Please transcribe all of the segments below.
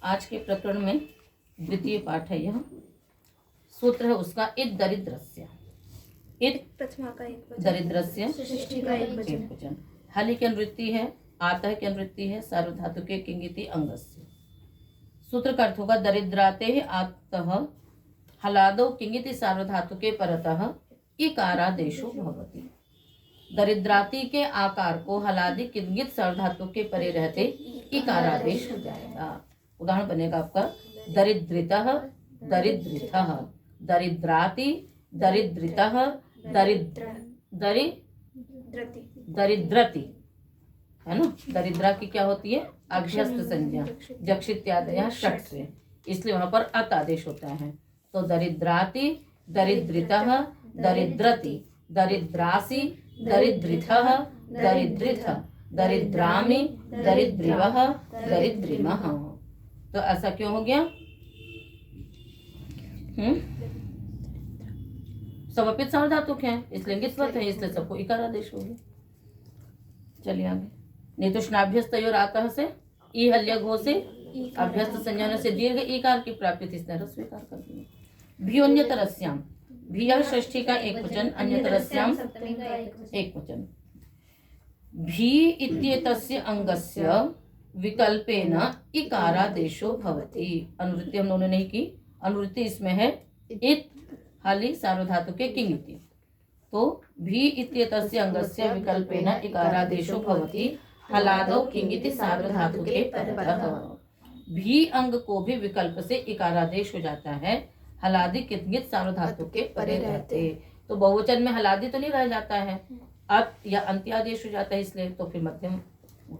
आज के प्रकरण में द्वितीय पाठ है। यह सूत्र है उसका इत दरिद्रस्य। इत प्रथमा का एक वचन, दरिद्रस्य षष्ठी का एक वचन, वचन। हलि की अनुवृत्ति है, आतः की अनुवृत्ति है, सार्वधातु के किंगिति अंगस्य। सूत्र का अर्थ होगा दरिद्राते आतः हलादो किंगिति सार्वधातु के परतः इकारादेशो भवति। दरिद्राती के आकार को हलादि किंगित सार्वधातु के परे रहते इकारादेश हो जाएगा। उदाहरण बनेगा आपका दरिद्रितः, दरिद्रितः, दरिद्राति, दरिद्रितः, दरिद्रति, है ना। दरिद्रा की क्या होती है? अभ्यस्त संज्ञा, जक्षित्यादयः षट् से, इसलिए वहां पर अत आदेश होता है। तो दरिद्राति, दरिद्रितः, दरिद्रति, दरिद्रासि, दरिद्रिथः, दरिद्रिथ, दरिद्रामि, दरिद्रिवः, दरिद्रिमः। तो ऐसा क्यों हो गया? सब अपित सार्वधातुक हैं, इसलिए गिस्वत है, इसलिए सबको इकार आदेश हो गया। चलिए आगे। नहीं तो स्नाभ्यस्तयोर आतः से ई हल्य घो से अभ्यस्त संज्ञा से दीर्घ ईकार की प्राप्ति थी, इसने स्वीकार कर दिया। भी अन्यतरस्याम, भी षष्ठी का एक वचन, अन्यतरस्याम एक वचन। भी इत्येतस्य अंगस्य विकल्पेन इकारादेशो भवति। अनुवृत्ति हम लोगों ने नहीं की, अनुवृत्ति इसमें है इत हाली सार्वधातु के किंगिति। तो भी इत्येतस्य अंगस्य विकल्पेन इकारादेशो भवति हलादो किंगिति सार्वधातु के परतः। भी अंग को भी विकल्प से इकारादेश हो जाता है हलादि किंगित सार्वधातु के परे रहते। तो बहुवचन में हलादि तो नहीं रह जाता है, अत या अंत्यादेश हो जाता है, इसलिए तो फिर मध्यम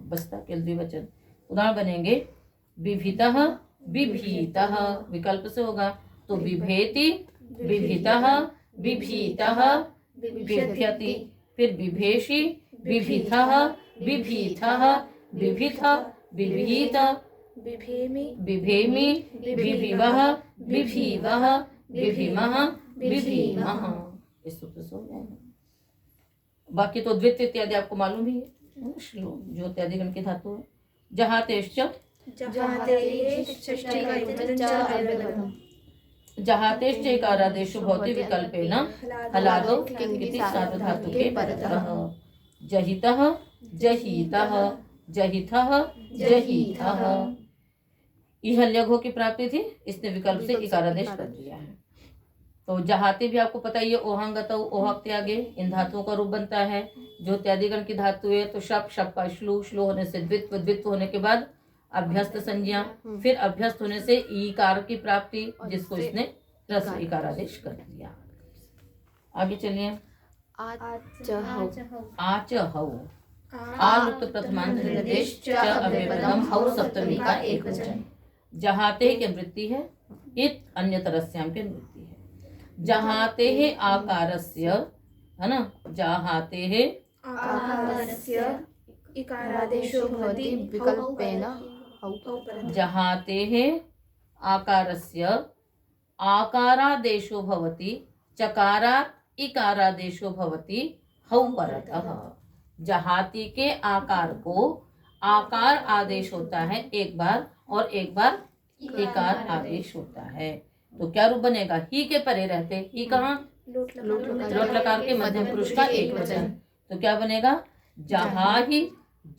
बचता केवल द्विवचन। उदाहरण बनेंगे विभितः, विभीतः, विकल्प से होगा तो विभेति, विभितः, विभीतः, विभ्यति, फिर विभेषि, विभिथः, विभीथः, विभिथ, विभीत, विभेमि, विभेमि, विभिवः, विभीवः, विभिमः, विभीमः। इस सूत्र से हो जाएगा। बाकी तो द्वित इत्यादि आपको मालूम ही है, श्लोक जो इत्यादि गण की धातु है। जहातेश्च, जहातेश्च इकारादेशो भवति विकल्पेन हलादो किंगिति सार्वधातु के परतः। जहितः, जहीतः, जहिथः, जहीथः। इहल्यघो की प्राप्ति थी, इसने विकल्प से इकारादेश कर दिया है। तो जहाते भी आपको पता ही है, ओहांगत ओहक त्यागे इन धातुओं का रूप बनता है। जो त्यादिगण की धातु है तो शप, शप का श्लू, श्लू होने से द्वित्व, द्वित्व होने के बाद अभ्यस्त संज्ञा, फिर अभ्यस्त होने से ईकार की प्राप्ति, जिसको इसने रस इकारादेश कर दिया। आगे चलिए। आचहौ, आलुप्त प्रथमांत निर्देश च अव्ययपदम हौ सप्तमी का एक वचन। जहाते की वृत्ति है, इत अन्यतरस्याम की वृत्ति है। जहाते है आकारस्य, है ना, जहाते है आकारस्य इकारादेशो भवति विकल्पेन जहाते है आकारस्य आकारादेशो भवति चकारात् इकारादेशो भवति हौ परतः। जहाती के आकार को आकार आदेश होता है एक बार, और एक बार इकार आदेश होता है। तो क्या रूप बनेगा? ही के परे रहते, ही कहाँ? लोट लकार के मध्यम पुरुष का एक वचन। तो क्या बनेगा? जहा ही,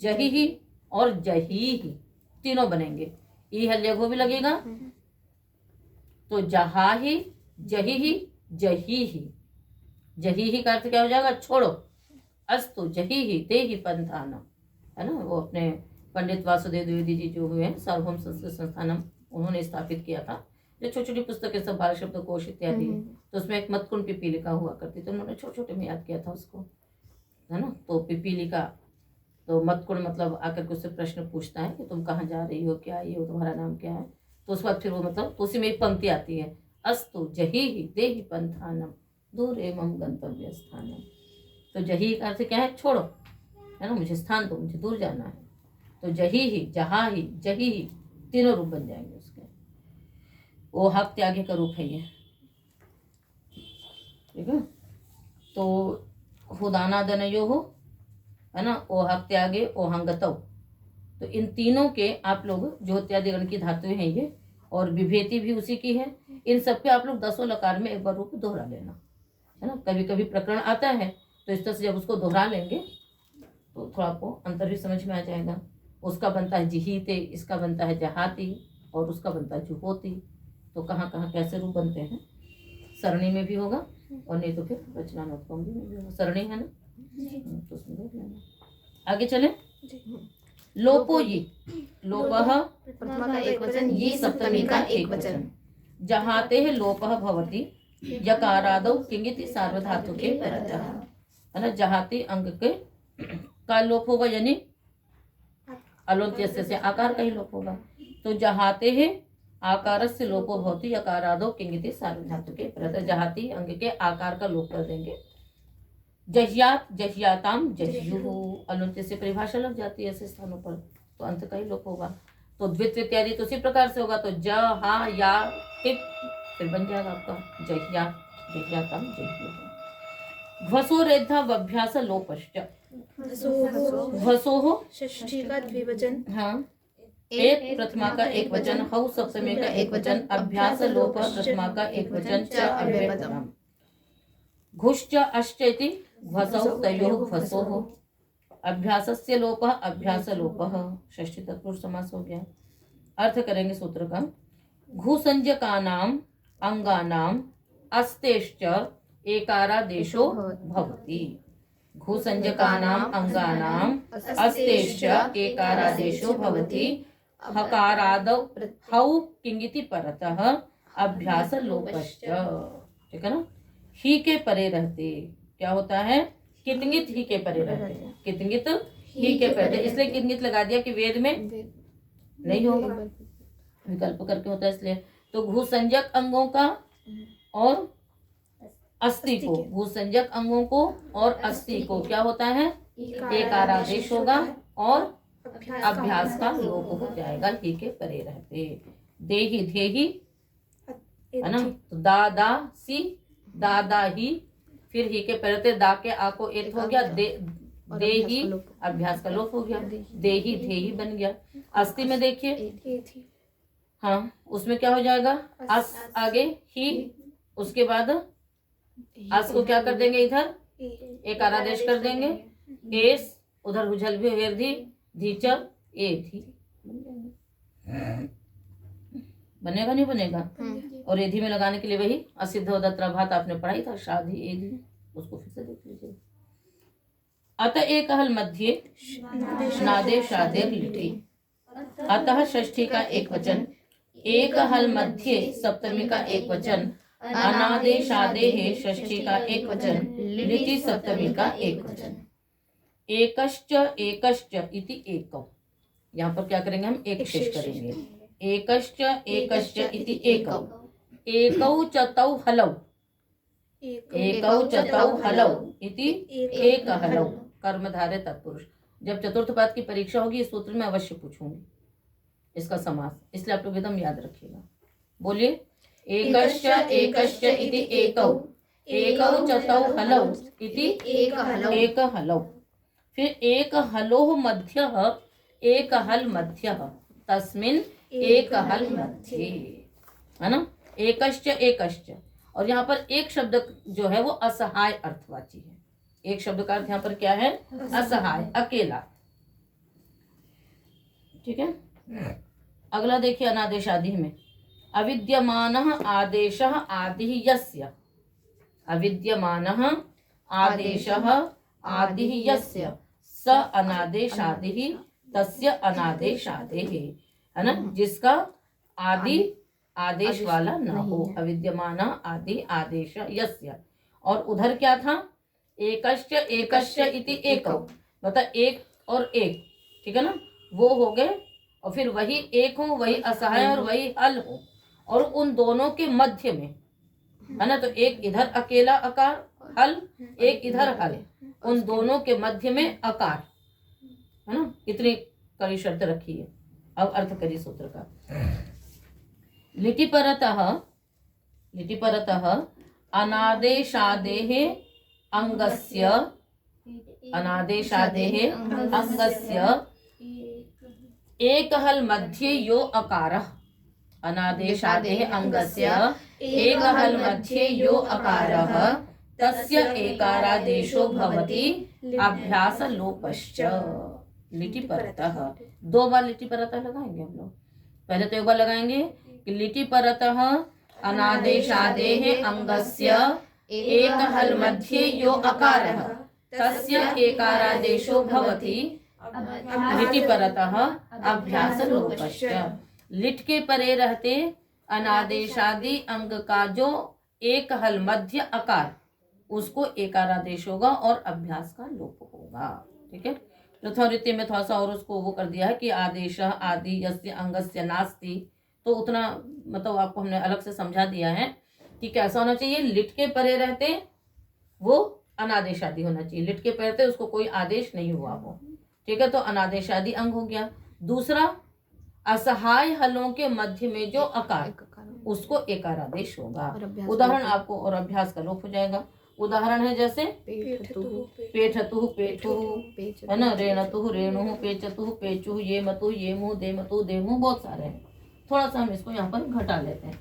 जही ही और जही ही, तीनों बनेंगे। ई हल्यघो भी लगेगा, तो जहा ही, जही ही, जही ही। जही ही का अर्थ क्या हो जाएगा? छोड़ो। अस्तु जही ही ते ही पंथानम, है ना। वो अपने पंडित वासुदेव द्विवेदी जी जो हुए हैं, सार्वभौम संस्कृत संस्थानम, उन्होंने स्थापित किया था। जो छोटी छोटी पुस्तकें सब बाल शब्द कोश इत्यादि, तो उसमें एक मतकुंड पिपीलिका हुआ करती, तो उन्होंने छोटे छोटे में याद किया था उसको, है ना। तो पिपीलिका, तो मतकुंड मतलब आकर के उससे प्रश्न पूछता है कि तुम कहाँ जा रही हो, क्या ये हो, तुम्हारा नाम क्या है। तो उस वक्त फिर वो मतलब तो उसी में एक पंक्ति आती है, अस्तु जही ही देहि पंथानम दूरे मम गंतव्य स्थानम। तो जही का अर्थ क्या है? छोड़ो, है ना, मुझे स्थान दो, मुझे दूर जाना है। तो जही ही, जहा ही, जही ही, तीनों रूप बन जाएंगे उसके। वो हक त्यागे का रूप है ये, ठीक है। तो हुदाना दनयो हो, है ना, ओहक त्यागे ओहंगतौ, तो इन तीनों के आप लोग जो इत्यादिगण की धातुएं हैं ये, और विभेति भी उसी की है, इन सबके आप लोग 10 लकार में एक बार रूप दोहरा लेना, है ना। कभी कभी प्रकरण आता है तो इस तरह से जब उसको दोहरा लेंगे तो थोड़ा आपको अंतर भी समझ में आ जाएगा। उसका बनता है जिहीते, इसका बनता है जहाती, और उसका बनता है जुहोती। तो कहाँ कहाँ कैसे रूप बनते हैं, सरणी में भी होगा और नहीं तो फिर रचनात्मक में भी होगा। सरणी है ना, तो उसमें देख लेना। आगे चले। लोपो यी, लोपः प्रथमा का एक वचन, यी सप्तमी का एक वचन। जहाते है लोपः भवति यकारादौ किंगिति सार्वधातुके परतः, है ना। जहाती अंग के का लोप होगा, यानी अलोन्त्यस्य से आकार का ही लोप होगा। तो जहाते है आकार से लोपो भवति यकारादौ किंगिति सार्वधातुके परतः, जहाती अंग के आकार का लोप कर देंगे। जह्यात जह्याताम जह्युः, अलोन्त्य से परिभाषा लग जाती है ऐसे स्थानों पर, तो अंत का ही लोप होगा। तो द्वित्व इत्यादि तो उसी प्रकार से होगा। तो ज हा या टिप फिर बन जाएगा आपका जह्यात जह्याताम जह्युः। घ्वसो रेद्धा वभ्यास लोपश्च, घ्वसोः षष्ठी का द्विवचन, हाँ, एक प्रथमा का एक वचन, हौ सप्तमी का एक वचन, अभ्यास लोप प्रथमा का एक वचन, च अव्ययपदम्। घुश्च अश्च इति घ्वसौ तयोः घ्वसोः, अभ्यासस्य लोपः अभ्यास लोपः, षष्ठी तत्पुरुष समास हो गया। अर्थ करेंगे सूत्र का। घुसंज्ञकानाम् अंगानाम् अस्तेश्च एकारादेशो भवति, घुसंज्ञकानाम् अंगानाम् अस्तेश्च एकारादेशो भवति, हकारादौ हौ किंगिति परतः अभ्यास लोपश्च, ठीक है ना। ही के परे रहते क्या होता है, कितंगित ही के परे रहते, कितंगित ही के परे, इसलिए कितंगित लगा दिया कि वेद में नहीं होगा, विकल्प करके होता है इसलिए। तो घुसंज्ञक अंगों का और अस्थि को, भूसंज्ञक अंगों को और अस्थि को क्या होता है, एकारादेश होगा और अभ्यास का लोप हो जाएगा, ही के परे रहते। देही धेही, है ना। तो दा दा सी, दा दा ही, फिर ही के परे दा के आ को एत हो गया, दे ही अभ्यास का लोप हो गया, देही धेही बन गया। अस्थि में देखिए, हाँ, उसमें क्या हो जाएगा, अस आगे ही, उसके बाद अस को क्या कर देंगे, इधर एक आरादेश कर देंगे, एस उधर उझल भी वेरधी धीच ए थी, बनेगा नहीं बनेगा। और एधी में लगाने के लिए वही असिद्ध दत्राभात आपने पढ़ाई था, शादी एधी, उसको फिर से देख लीजिए। अतः एक हल मध्य नादे शादेर लिटी, अतः षष्ठी का एक वचन, एक हल मध्य सप्तमी का एक वचन, अनादेशादे है षष्ठी का एक वचन, लिटि सप्तमी का एक वचन। एकश्च एकश्च इति एकौ, यहाँ पर क्या करेंगे हम, एक शेष करेंगे। एकश्च एकश्च इति एकौ, एकौ चतौ हलौ, एकौ चतौ हलौ इति एक हलौ, कर्मधारय तत्पुरुष। जब चतुर्थ पाद की परीक्षा होगी इस सूत्र में अवश्य पूछूंगी इसका समास, इसलिए आप लोग एकदम याद रखिएगा। बोलिए, एकश्च एकश्च इति एकौ, एकौ चतौ हलौ इति एक हलौ। फिर एक हलोः मध्यः एक हल मध्यः, तस्मिन् एक हल मध्ये, है ना। एकश्च एकश्च, और यहाँ पर एक शब्द जो है वो असहाय अर्थवाची है। एक शब्द का अर्थ यहाँ पर क्या है, असहाय, अकेला, ठीक है। अगला देखिए, अनादेश आदि में अविद्यमानः आदेशः आदिः यस्य, अविद्यमानः आदेशः आदिः यस्य, स अनादेशादिः तस्य अनादेशादेः, है ना। जिसका आदि आदेश वाला न हो, अविद्यमान आदि आदेश यस्य। और उधर क्या था, एकश्च एकश्च इति एकौ, मतलब एक और एक, ठीक है ना, वो हो गए। और फिर वही एक हो, वही असहाय और वही हल हो, और उन दोनों के मध्य में, है ना। तो एक इधर अकेला अकार हल, एक इधर हल, उन दोनों के मध्य में अकार, है ना। इतनी कड़ी शर्त रखी है। अब अर्थ करिए सूत्र का। लिटि परतः अनादेशादेः अंगस्य, अनादेशादेः अंगस्य एक हल मध्ये यो अकारः अनादेशादेः अंगस्य एक हल मध्ये यो अकारः तस्य एकारादेशो भवति अभ्यास लोपश्च। लिटि परतः, 2 बार लिटि परतः लगाएंगे हम लोग। पहले तो एक बार लगाएंगे कि लिटि परतः अनादेशादेः अंगस्य एक हल मध्ये यो अकारः तस्य एकारादेशो भवति लिटि परतः अभ्यास लोपश्च। लिट के परे रहते अनादेशादि अंग का जो एक हल मध्य अकार उसको एकारादेश होगा और अभ्यास का लोप होगा। ठीक है, प्रथम में थोड़ा सा और उसको वो कर दिया है कि आदेश आदि यस्य अंगस्य नास्ति, तो उतना मतलब आपको हमने अलग से समझा दिया है कि कैसा होना चाहिए। लिट के परे रहते वो अनादेशादि होना चाहिए, लिट के परे रहते उसको कोई आदेश नहीं हुआ हो। ठीक है, तो अनादेशादि अंग हो गया। दूसरा असहाय हलों के मध्य में जो अकार उसको एकारादेश होगा। उदाहरण आपको और अभ्यास का लोप हो जाएगा। उदाहरण है जैसे पेठतुः पेठुः, है ना, रेणतुः रेणुः, पेचतुः पेचुः, ये मतुः ये मुँह, दे मतुः दे मुँह, बहुत सारे हैं। थोड़ा सा हम इसको यहाँ पर घटा लेते हैं।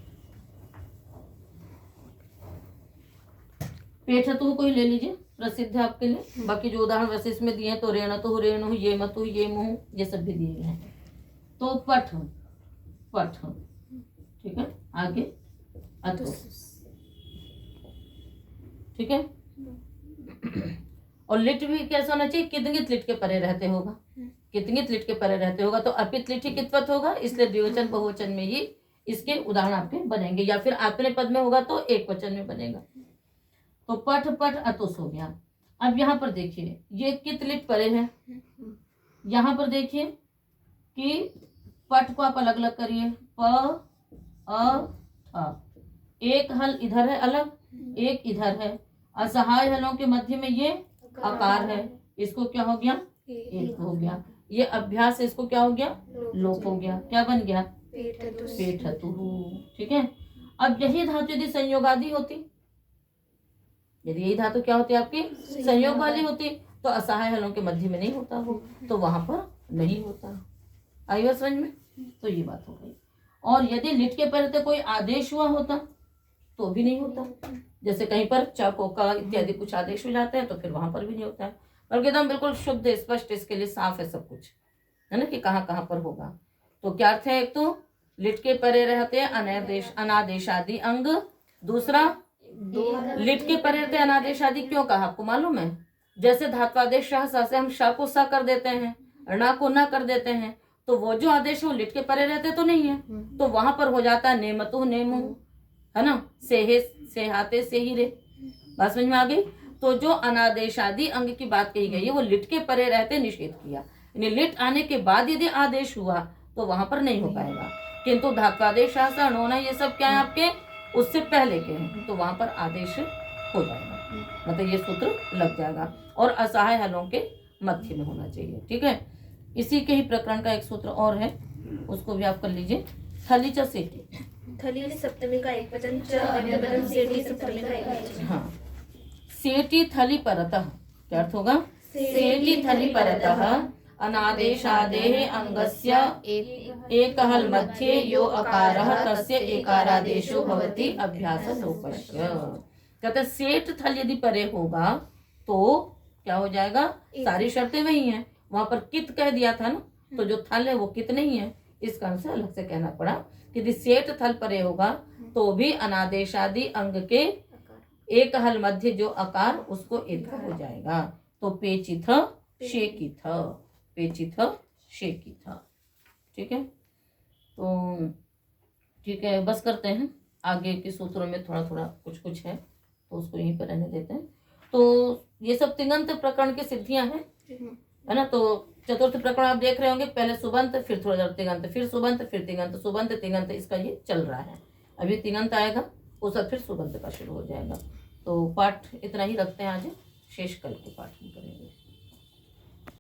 पेठतुः को ही ले लीजिए, प्रसिद्ध है आपके लिए। बाकी जो उदाहरण वैसे इसमें दिए हैं तो रेणतुः रेणुः, ये मतुः ये मुँह, ये सब भी दिए गए हैं। तो पठ पठ, ठीक है, आगे अतु, ठीक है। और लिट भी कैसा होना चाहिए, कितंगित लिट के परे रहते होगा, कितंगित लिट के परे रहते होगा तो अपित लिट ही कितवत होगा, इसलिए द्विवचन बहुवचन में ही इसके उदाहरण आपके बनेंगे, या फिर आपने पद में होगा तो एक वचन में बनेगा। तो पठ पठ अतुस हो गया। अब यहाँ पर देखिए ये कित लिट परे है, यहाँ पर देखिए कि पठ को आप अलग अलग करिए, प अ, एक हल इधर है अलग, एक इधर है। असहाय हलों के मध्य में ये आकार है, इसको क्या हो गया, एक हो गया। ये अभ्यास है, इसको क्या हो गया, लोप हो गया। क्या बन गया, पेठतुः। ठीक है, अब यही धातु यदि संयोगादि होती, यदि यही धातु क्या होती आपकी संयोग वाली होती तो असहाय हलों के मध्य में नहीं होता हो, तो वहां पर नहीं होता। आई समझ में, तो ये बात हो गई। और यदि लिट के पहले कोई आदेश हुआ होता तो भी नहीं होता, जैसे कहीं पर चाको का इत्यादि कुछ आदेश हो जाता है तो फिर वहां पर भी नहीं होता है, बल्कि एकदम बिल्कुल शुद्ध स्पष्ट इसके लिए साफ है सब कुछ, है ना, कि कहाँ कहाँ पर होगा। तो क्या अर्थ है, एक तो लिट के परे रहते अनादेशादि अंग, दूसरा लिट के परे रहते अनादेशादि। क्यों कहा आपको मालूम है, जैसे धात्वादेश से हम श को स कर देते हैं, ण को न कर देते हैं, तो वो जो आदेश वो लिट के परे रहते तो नहीं है, तो वहां पर हो जाता है नेमतु नेमु, है ना, सेहे सेहाते सेहिरे। बात समझ में आ गई। तो जो अनादेशादि अंग की बात कही गई है वो लिट के परे रहते निषेध किया, यानी लिट आने के बाद यदि आदेश हुआ तो वहां पर नहीं हो पाएगा। किंतु धात्वादेश अणोना ये सब क्या है आपके उससे पहले के हैं, तो वहां पर आदेश हो जाएगा, मतलब ये सूत्र लग जाएगा। और असहाय हलों के मध्य में होना चाहिए। ठीक है, इसी के ही प्रकरण का एक सूत्र और है, उसको भी आप कर लीजिए। थली च सेठी, थली सप्तमी का एक वचन, च अन्य वचन, सेठी सप्तमी का एक वचन। हाँ, सेठी थली परतः, क्या अर्थ होगा, सेठी थली परतः अनादेशादेः अंगस्य एक हल मध्ये यो अकारः तस्य एकारादेशो भवति अभ्यास लोपस्य। कहते सेठ थल यदि परे होगा तो क्या हो जाएगा, सारी शर्तें वही हैं, वहां पर कित कह दिया था ना, तो जो थल है वो कित नहीं है, इस कारण से अलग से कहना पड़ा कि यदि सेठ थल परे होगा तो भी अनादेशादि अंग के एक हल मध्य जो आकार उसको एक हो जाएगा। तो पेचिथ शेकिथ, पेचिथ शेकिथ। ठीक है, तो ठीक है, बस करते हैं, आगे के सूत्रों में थोड़ा थोड़ा कुछ कुछ है तो उसको यहीं पर रहने देते हैं। तो ये सब तिङंत प्रकरण की सिद्धियां हैं, है ना। तो चतुर्थ प्रकरण आप देख रहे होंगे, पहले सुबंत, फिर थोड़ा देर तिङंत, फिर सुबंत, फिर तिङंत, सुबंत तिङंत, इसका ये चल रहा है। अभी तिङंत आएगा उसका फिर सुबंत का शुरू हो जाएगा। तो पाठ इतना ही रखते हैं आज, शेष कल के पाठ में करेंगे।